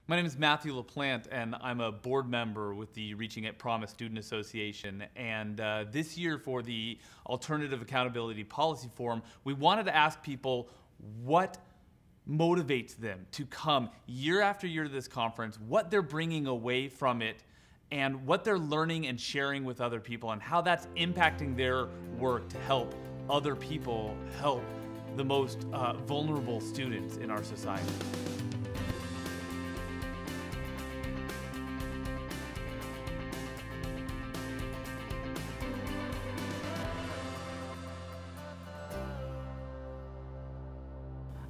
My name is Matthew LaPlante, and I'm a board member with the Reaching at Promise Student Association. And this year for the Alternative Accountability Policy Forum, we wanted to ask people what motivates them to come year after year to this conference, what they're bringing away from it, and what they're learning and sharing with other people, and how that's impacting their work to help other people help the most vulnerable students in our society.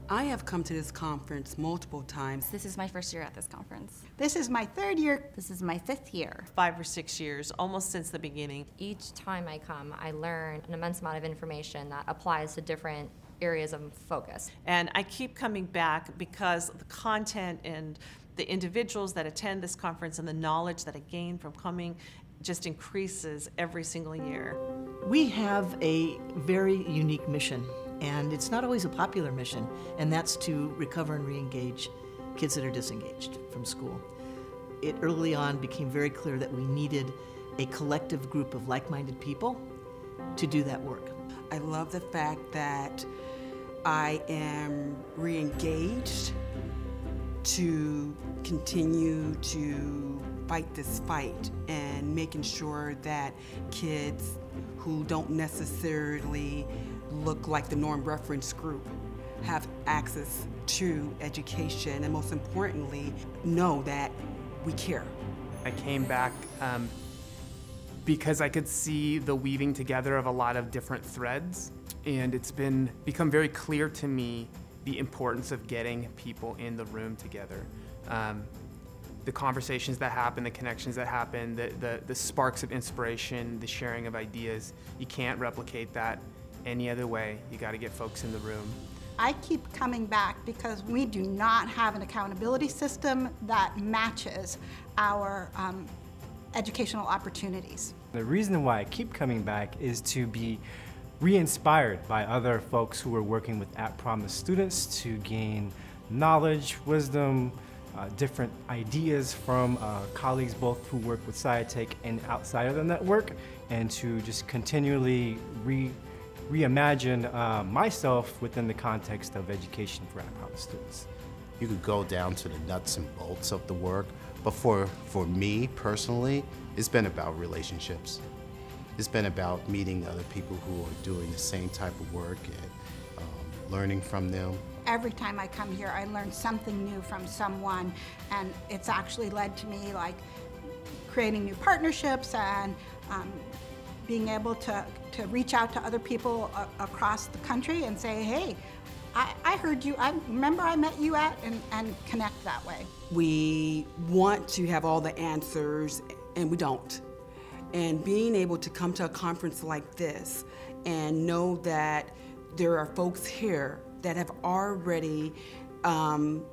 I have come to this conference multiple times. This is my first year at this conference. This is my third year. This is my fifth year. 5 or 6 years, almost since the beginning. Each time I come, I learn an immense amount of information that applies to different areas of focus. And I keep coming back because the content and the individuals that attend this conference and the knowledge that I gain from coming just increases every single year. We have a very unique mission, and it's not always a popular mission, and that's to recover and re-engage kids that are disengaged from school. It early on became very clear that we needed a collective group of like-minded people to do that work. I love the fact that I am re-engaged to continue to fight this fight and making sure that kids who don't necessarily look like the norm reference group have access to education, and most importantly, know that we care. I came back because I could see the weaving together of a lot of different threads, and it's become very clear to me the importance of getting people in the room together. The conversations that happen, the connections that happen, the sparks of inspiration, the sharing of ideas, you can't replicate that any other way. You got to get folks in the room. I keep coming back because we do not have an accountability system that matches our educational opportunities. The reason why I keep coming back is to be re-inspired by other folks who are working with At Promise students to gain knowledge, wisdom, different ideas from colleagues both who work with SIATech and outside of the network, and to just continually reimagine myself within the context of education for At Promise students. You could go down to the nuts and bolts of the work, but for me personally, it's been about relationships. It's been about meeting other people who are doing the same type of work and learning from them. Every time I come here, I learn something new from someone, and it's actually led to me like creating new partnerships and being able to reach out to other people across the country and say, hey, I heard you, I remember I met you at, and connect that way. We want to have all the answers, and we don't. And being able to come to a conference like this and know that there are folks here that have already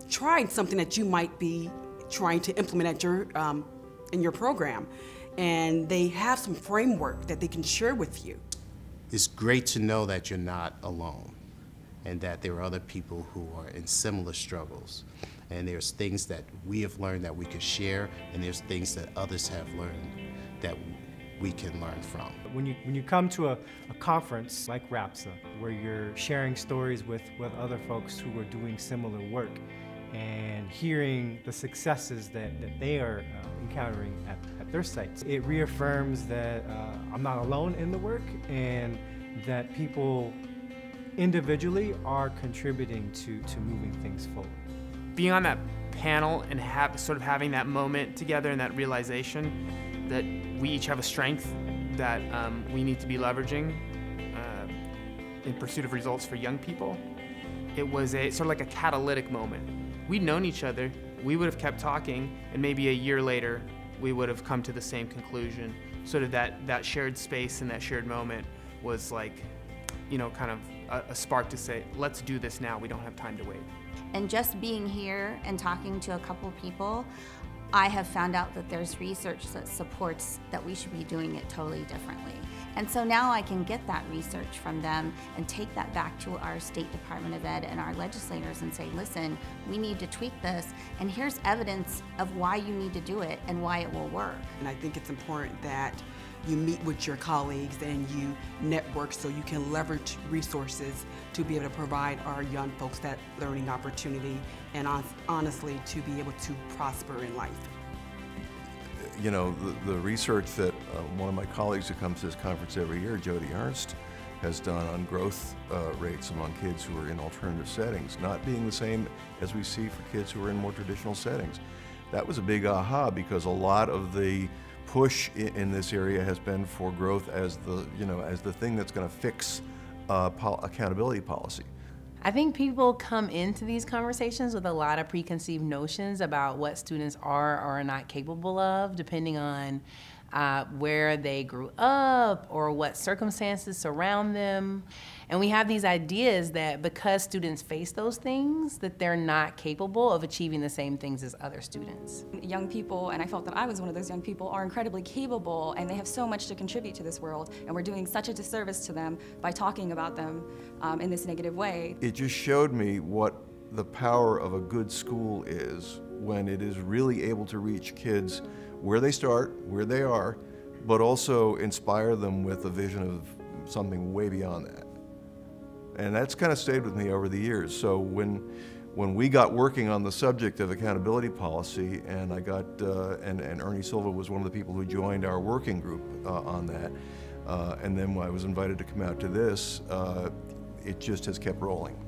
tried something that you might be trying to implement at your, in your program, and they have some framework that they can share with you. It's great to know that you're not alone, and that there are other people who are in similar struggles. And there's things that we have learned that we could share, and there's things that others have learned that we can learn from. When you come to a conference like RAPSA, where you're sharing stories with other folks who are doing similar work, and hearing the successes that they are encountering at their sites, it reaffirms that I'm not alone in the work, and that people individually are contributing to moving things forward. Being on that panel and sort of having that moment together and that realization that we each have a strength that we need to be leveraging in pursuit of results for young people, it was sort of like a catalytic moment. We'd known each other, we would have kept talking, and maybe a year later we would have come to the same conclusion. Sort of that shared space and that shared moment was like, you know, kind of a spark to say, let's do this now, we don't have time to wait. And just being here and talking to a couple people I have found out that there's research that supports that we should be doing it totally differently. And so now I can get that research from them and take that back to our State Department of Ed and our legislators and say, listen, we need to tweak this, and here's evidence of why you need to do it and why it will work. And I think it's important that you meet with your colleagues and you network so you can leverage resources to be able to provide our young folks that learning opportunity and honestly to be able to prosper in life. You know, the research that one of my colleagues who comes to this conference every year, Jody Ernst, has done on growth rates among kids who are in alternative settings, not being the same as we see for kids who are in more traditional settings. That was a big aha, because a lot of the push in this area has been for growth as the, as the thing that's going to fix accountability policy. I think people come into these conversations with a lot of preconceived notions about what students are or are not capable of, depending on where they grew up or what circumstances surround them. And we have these ideas that because students face those things, that they're not capable of achieving the same things as other students. Young people, and I felt that I was one of those young people, are incredibly capable and they have so much to contribute to this world, and we're doing such a disservice to them by talking about them in this negative way. It just showed me what the power of a good school is when it is really able to reach kids where they start, where they are, but also inspire them with a vision of something way beyond that. And that's kind of stayed with me over the years. So when we got working on the subject of accountability policy, and I got, and Ernie Silva was one of the people who joined our working group on that, and then when I was invited to come out to this, it just has kept rolling.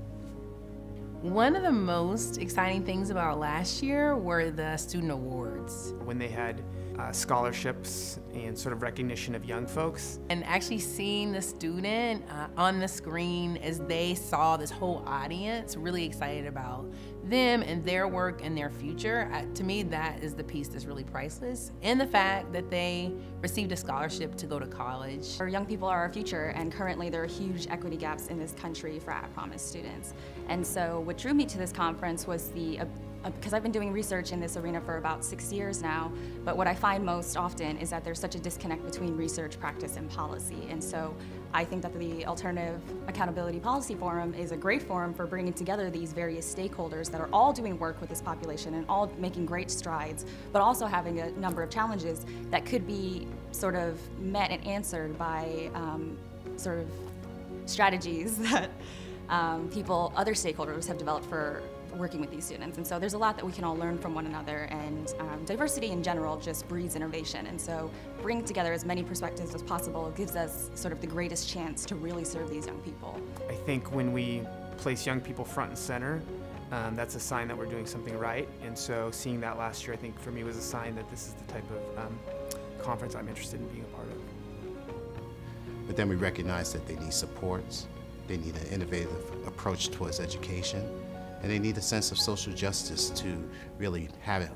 One of the most exciting things about last year were the student awards. When they had scholarships and sort of recognition of young folks. And actually seeing the student on the screen as they saw this whole audience really excited about them and their work and their future, to me that is the piece that's really priceless. And the fact that they received a scholarship to go to college. Our young people are our future, and currently there are huge equity gaps in this country for at-promise students. And so what drew me to this conference was because I've been doing research in this arena for about 6 years now, but what I find most often is that there's such a disconnect between research, practice, and policy. And so I think that the Alternative Accountability Policy Forum is a great forum for bringing together these various stakeholders that are all doing work with this population and all making great strides, but also having a number of challenges that could be sort of met and answered by sort of strategies that other stakeholders have developed for working with these students. And so there's a lot that we can all learn from one another, and diversity in general just breeds innovation. And so bringing together as many perspectives as possible gives us sort of the greatest chance to really serve these young people. I think when we place young people front and center, that's a sign that we're doing something right. And so seeing that last year, I think for me was a sign that this is the type of conference I'm interested in being a part of. But then we recognize that they need supports, they need an innovative approach towards education, and they need a sense of social justice to really have it,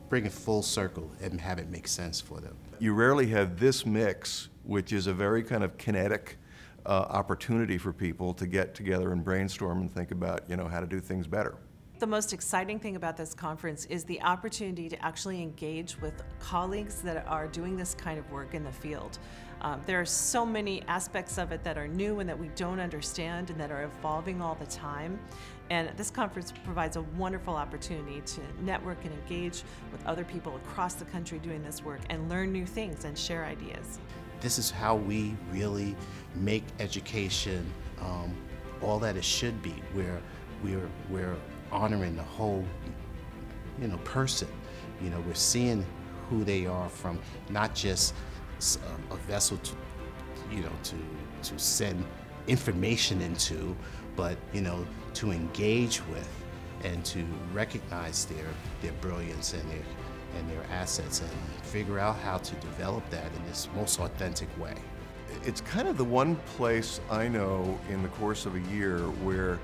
bring it full circle and have it make sense for them. You rarely have this mix, which is a very kind of kinetic opportunity for people to get together and brainstorm and think about, how to do things better. The most exciting thing about this conference is the opportunity to actually engage with colleagues that are doing this kind of work in the field. There are so many aspects of it that are new and that we don't understand and that are evolving all the time. And this conference provides a wonderful opportunity to network and engage with other people across the country doing this work and learn new things and share ideas. This is how we really make education all that it should be, where we're honoring the whole person. We're seeing who they are from not just a vessel to send information into, but to engage with and to recognize their brilliance and their assets and figure out how to develop that in this most authentic way. It's kind of the one place I know in the course of a year where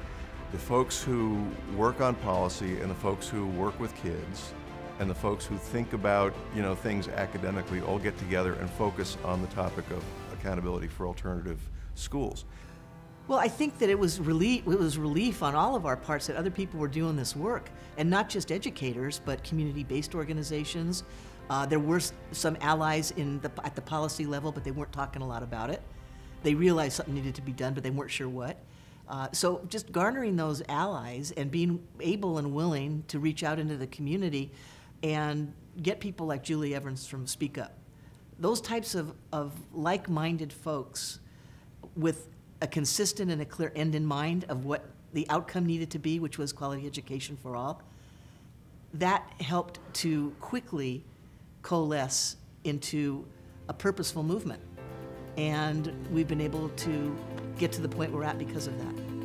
the folks who work on policy and the folks who work with kids and the folks who think about things academically all get together and focus on the topic of accountability for alternative schools. Well, I think that it was relief on all of our parts that other people were doing this work, and not just educators, but community-based organizations. There were some allies at the policy level, but they weren't talking a lot about it. They realized something needed to be done, but they weren't sure what. So just garnering those allies and being able and willing to reach out into the community and get people like Julie Evans from Speak Up. Those types of like-minded folks with a consistent and a clear end in mind of what the outcome needed to be, which was quality education for all, that helped to quickly coalesce into a purposeful movement. And we've been able to get to the point we're at because of that.